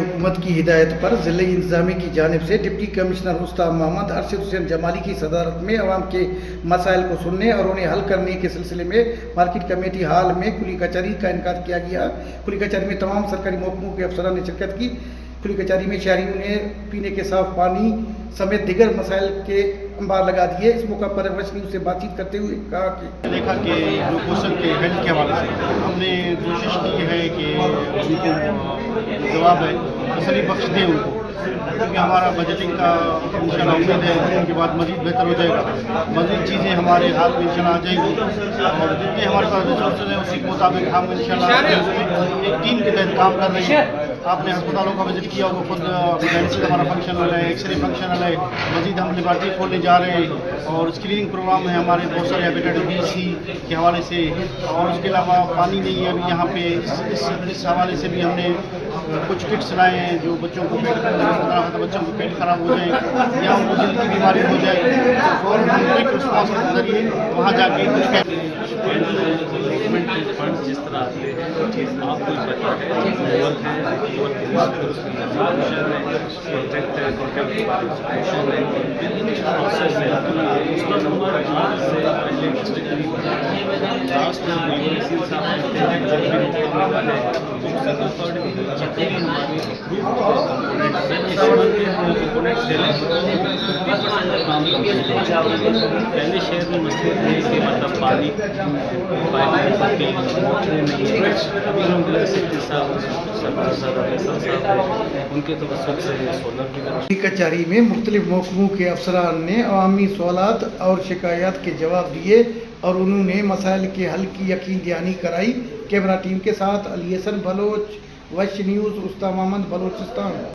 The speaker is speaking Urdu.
حکومت کی ہدایت پر ضلع انتظامیہ کی جانب سے ڈپٹی کمشنر استاد محمد ارشد حسین جمالی کی صدارت میں عوام کے مسائل کو سننے اور انہیں حل کرنے کے سلسلے میں مارکیٹ کمیٹی ہال میں کھلی کچہری کا انعقاد کیا گیا۔ کھلی کچہری میں تمام سرکاری محکموں کے افسران نے شرکت کی۔ کھلی کچہری میں شہریوں نے پینے کے صاف پانی سمیت دیگر مسائل کے انبار لگا دیے۔ اس موقع پر ویسٹ نیوز سے بات چیت کرتے ہوئے کہا کہ دیکھا کہ گلوکوشن کے ہیلتھ کے حوالے سے ہم نے کوشش کی ہے کہ ان کو جواب ہے تسلی بخش دیں ان کو، کیونکہ ہمارا بجٹنگ کا انشاءاللہ امید ہے ان کے بعد مزید بہتر ہو جائے گا، مزید چیزیں ہمارے ہاتھ میں انشاءاللہ آ جائیں گی اور جتنے ہمارے پاس ریسورسز ہیں اسی کے مطابق ہم انشاءاللہ ایک ٹیم کے تحت کام کر رہے ہیں۔ آپ نے ہسپتالوں کا وزٹ کیا ہوگا، خود ڈائلسس ہمارا فنکشن ہو رہا ہے، ایکس رے فنکشن ہے، مزید ہم لیبارٹری کھولنے جا رہے ہیں اور اسکریننگ پروگرام ہے ہمارے بہت سارے ہیپیٹائٹس بی سی کے حوالے سے، اور اس کے علاوہ پانی نہیں ہے ابھی یہاں پہ، اس حوالے سے بھی ہم نے کچھ کٹس لائے ہیں جو بچوں کو پیٹ بچوں کو پیٹ خراب ہو جائے یا ان کو دل کی بیماری ہو جائے اور ہم ایک رسپانس کے ذریعے وہاں جا کے گورنمنٹ فنڈ جس طرح آتے ہیں آپ کو پتہ ہے ورک ہے ورک کی بات کرو، اس کی ایگزیکیوشن ہے، پروجیکٹ ہے، پروجیکٹ کی ایگزیکیوشن ہے، کچھ پروسیس ہے، اس کا نمبر آج سے پہلے لاسٹ پالیسی صاحب کہتے ہیں جب بھی موقع ملا ہے اس کے اکارڈنگ جتنے بھی ہمارے اپروو کمپوننٹس ہیں اس میں کمپوننٹس ڈیلے 50% کام پہلے شہر میں مسئلے تھے کہ مطلب پانی ان کے توسط سے سولر کی کھلی کچہری میں مختلف محکموں کے افسران نے عوامی سوالات اور شکایات کے جواب دیے اور انہوں نے مسائل کے حل کی یقین دہانی کرائی۔ کیمرہ ٹیم کے ساتھ علی حسن بلوچ، ویسٹ نیوز، استاد محمد بلوچستان۔